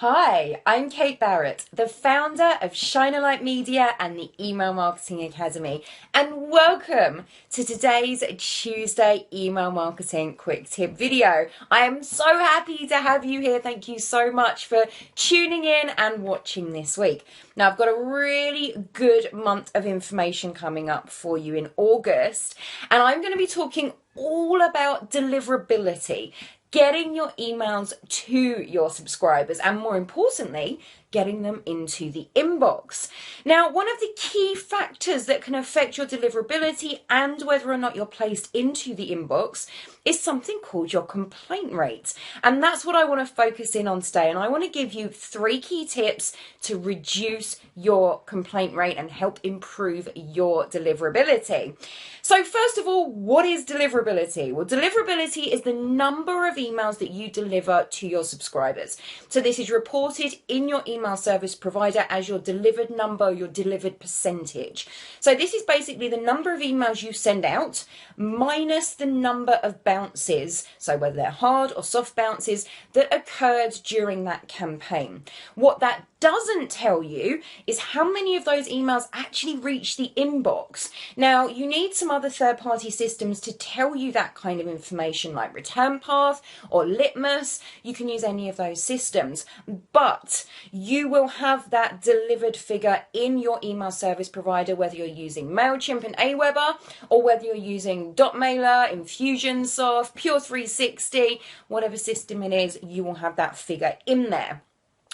Hi, I'm Kate Barrett, the founder of Shine a Light Media and the Email Marketing Academy, and welcome to today's Tuesday Email Marketing Quick Tip video. I am so happy to have you here. Thank you so much for tuning in and watching this week. Now, I've got a really good month of information coming up for you in August, and I'm going to be talking all about deliverability. Getting your emails to your subscribers and, more importantly, getting them into the inbox. Now, one of the key factors that can affect your deliverability and whether or not you're placed into the inbox is something called your complaint rate. And that's what I want to focus in on today. And I want to give you 3 key tips to reduce your complaint rate and help improve your deliverability. So first of all, what is deliverability? Well, deliverability is the number of emails that you deliver to your subscribers. So this is reported in your email service provider as your delivered number, your delivered percentage. So this is basically the number of emails you send out minus the number of bounces, so whether they're hard or soft bounces, that occurred during that campaign. What that doesn't tell you is how many of those emails actually reach the inbox. Now, you need some other third-party systems to tell you that kind of information, like Return Path or Litmus. You can use any of those systems, but you will have that delivered figure in your email service provider, whether you're using MailChimp and Aweber, or whether you're using Dotmailer, Infusionsoft, Pure 360, whatever system it is, you will have that figure in there.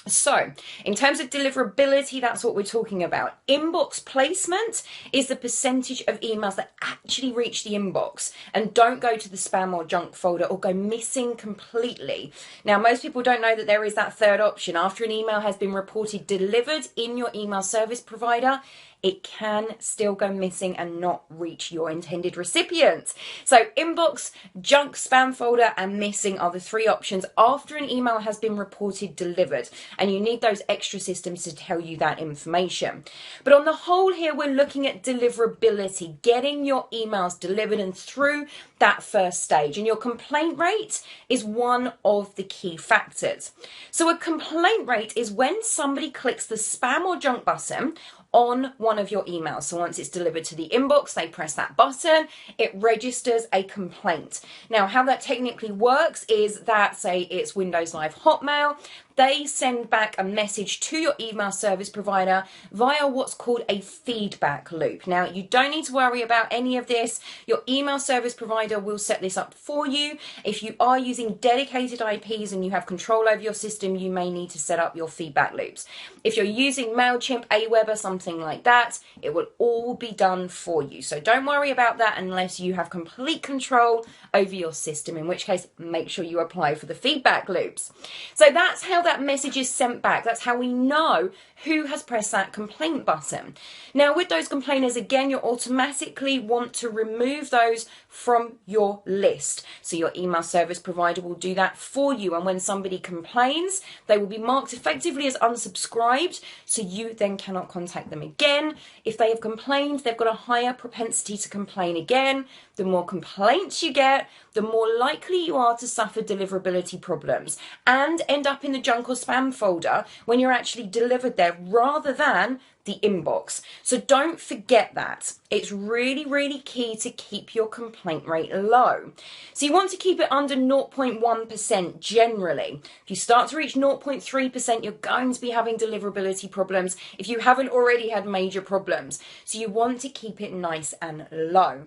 So, in terms of deliverability, that's what we're talking about. Inbox placement is the percentage of emails that actually reach the inbox and don't go to the spam or junk folder or go missing completely. Now, most people don't know that there is that third option. After an email has been reported delivered in your email service provider, it can still go missing and not reach your intended recipient. So inbox, junk, spam folder, and missing are the 3 options after an email has been reported delivered. And you need those extra systems to tell you that information. But on the whole here, we're looking at deliverability, getting your emails delivered and through that first stage. And your complaint rate is one of the key factors. So a complaint rate is when somebody clicks the spam or junk button on one of your emails. So once it's delivered to the inbox, they press that button, it registers a complaint. Now, how that technically works is that, say it's Windows Live Hotmail, they send back a message to your email service provider via what's called a feedback loop. Now, you don't need to worry about any of this. Your email service provider will set this up for you. If you are using dedicated IPs and you have control over your system, you may need to set up your feedback loops. If you're using MailChimp, Aweber, something like that, it will all be done for you. So don't worry about that unless you have complete control over your system, in which case make sure you apply for the feedback loops. So that's how that message is sent back. That's how we know who has pressed that complaint button. Now, with those complainers, again, you automatically want to remove those from your list. So your email service provider will do that for you. And when somebody complains, they will be marked effectively as unsubscribed, so you then cannot contact them again. If they have complained, they've got a higher propensity to complain again. The more complaints you get, the more likely you are to suffer deliverability problems and end up in the junk or spam folder when you're actually delivered there rather than the inbox. So don't forget that. It's really, really key to keep your complaint rate low. So you want to keep it under 0.1% generally. If you start to reach 0.3%, you're going to be having deliverability problems if you haven't already had major problems. So you want to keep it nice and low.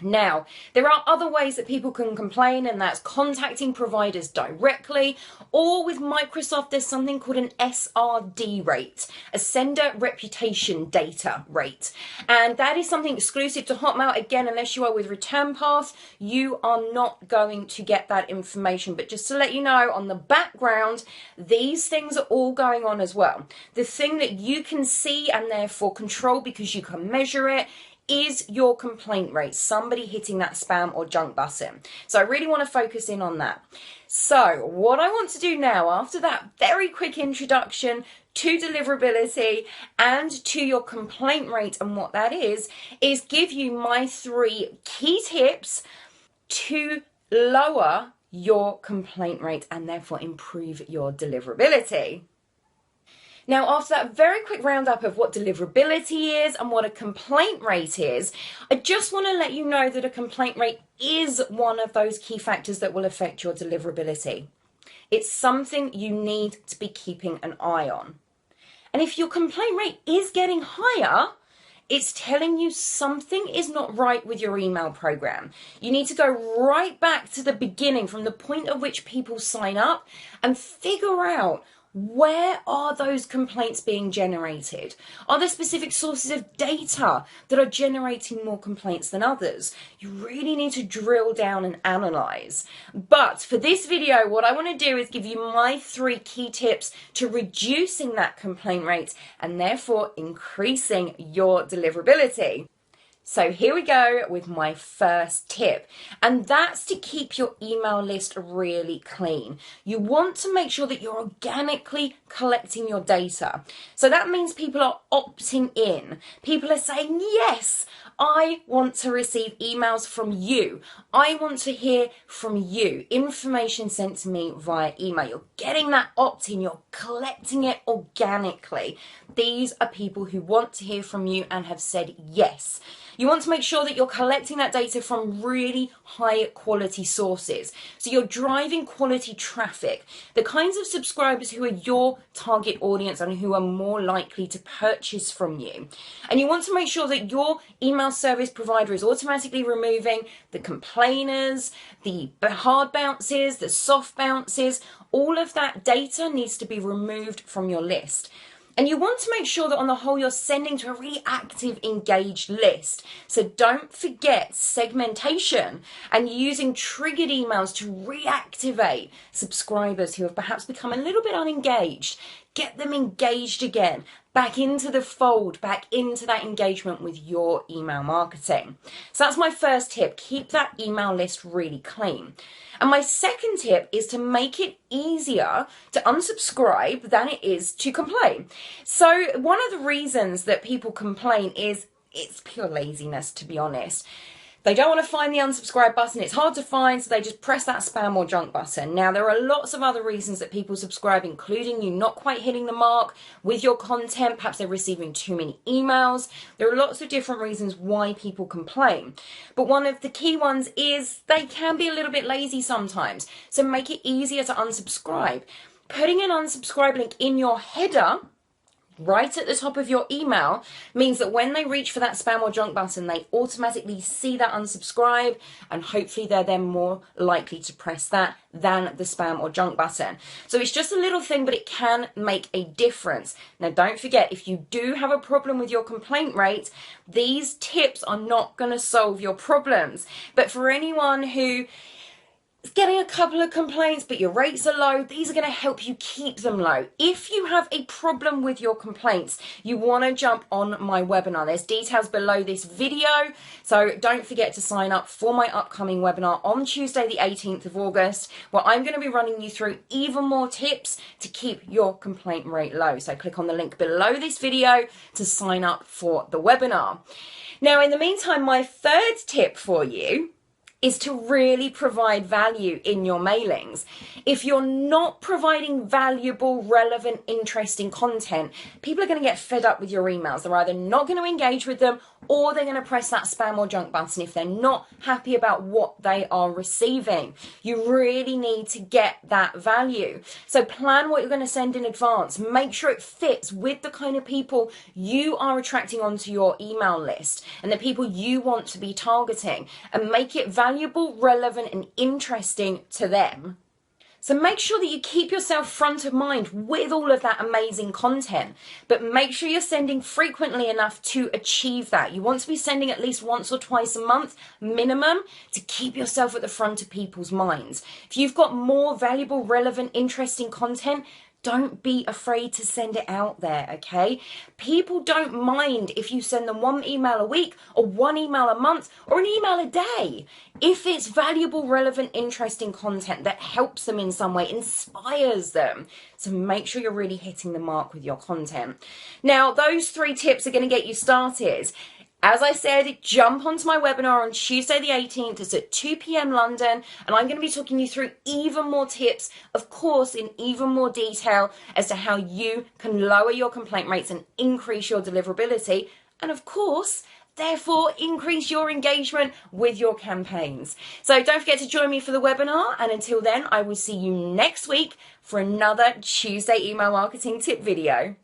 Now, there are other ways that people can complain, and that's contacting providers directly, or with Microsoft, there's something called an SRD rate, a sender reputation data rate. And that is something exclusive to Hotmail. Again, unless you are with Return Path, you are not going to get that information. But just to let you know, on the background, these things are all going on as well. The thing that you can see and therefore control because you can measure it is your complaint rate, somebody hitting that spam or junk button. So I really want to focus in on that. So what I want to do now, after that very quick introduction to deliverability and to your complaint rate and what that is give you my 3 key tips to lower your complaint rate and therefore improve your deliverability. Now, after that very quick roundup of what deliverability is and what a complaint rate is, I just want to let you know that a complaint rate is one of those key factors that will affect your deliverability. It's something you need to be keeping an eye on. And if your complaint rate is getting higher, it's telling you something is not right with your email program. You need to go right back to the beginning, from the point at which people sign up, and figure out, where are those complaints being generated? Are there specific sources of data that are generating more complaints than others? You really need to drill down and analyze. But for this video, what I want to do is give you my 3 key tips to reducing that complaint rate and therefore increasing your deliverability. So here we go with my first tip, and that's to keep your email list really clean. You want to make sure that you're organically collecting your data. So that means people are opting in. People are saying, yes, I want to receive emails from you. I want to hear from you. Information sent to me via email. You're getting that opt-in. You're collecting it organically. These are people who want to hear from you and have said yes. You want to make sure that you're collecting that data from really high quality sources. So you're driving quality traffic, the kinds of subscribers who are your target audience and who are more likely to purchase from you. And you want to make sure that your email service provider is automatically removing the complainers, the hard bounces, the soft bounces. All of that data needs to be removed from your list. And you want to make sure that on the whole you're sending to a really active, engaged list. So don't forget segmentation and using triggered emails to reactivate subscribers who have perhaps become a little bit unengaged. Get them engaged again, back into the fold, back into that engagement with your email marketing. So that's my first tip. Keep that email list really clean. And my second tip is to make it easier to unsubscribe than it is to complain. So one of the reasons that people complain is it's pure laziness, to be honest. They don't want to find the unsubscribe button. It's hard to find, so they just press that spam or junk button. Now, there are lots of other reasons that people subscribe, including you not quite hitting the mark with your content. Perhaps they're receiving too many emails. There are lots of different reasons why people complain. But one of the key ones is they can be a little bit lazy sometimes. So make it easier to unsubscribe. Putting an unsubscribe link in your header right at the top of your email means that when they reach for that spam or junk button, they automatically see that unsubscribe, and hopefully they're then more likely to press that than the spam or junk button. So it's just a little thing, but it can make a difference. Now, don't forget, if you do have a problem with your complaint rate, these tips are not going to solve your problems. But for anyone who getting a couple of complaints but your rates are low, these are going to help you keep them low. If you have a problem with your complaints, you want to jump on my webinar. There's details below this video, so don't forget to sign up for my upcoming webinar on Tuesday the 18th of August, where I'm going to be running you through even more tips to keep your complaint rate low. So click on the link below this video to sign up for the webinar. Now, in the meantime, my third tip for you is to really provide value in your mailings. If you're not providing valuable, relevant, interesting content, people are going to get fed up with your emails. They're either not going to engage with them, or they're going to press that spam or junk button if they're not happy about what they are receiving. You really need to get that value. So plan what you're going to send in advance. Make sure it fits with the kind of people you are attracting onto your email list and the people you want to be targeting, and make it valuable, relevant, and interesting to them. So make sure that you keep yourself front of mind with all of that amazing content, but make sure you're sending frequently enough to achieve that. You want to be sending at least once or twice a month minimum to keep yourself at the front of people's minds. If you've got more valuable, relevant, interesting content, don't be afraid to send it out there, okay? People don't mind if you send them one email a week or one email a month or an email a day. If it's valuable, relevant, interesting content that helps them in some way, inspires them. So make sure you're really hitting the mark with your content. Now, those 3 tips are going to get you started. As I said, jump onto my webinar on Tuesday the 18th. It's at 2 p.m. London, and I'm going to be talking you through even more tips, of course, in even more detail as to how you can lower your complaint rates and increase your deliverability, and of course, therefore increase your engagement with your campaigns. So don't forget to join me for the webinar, and until then, I will see you next week for another Tuesday email marketing tip video.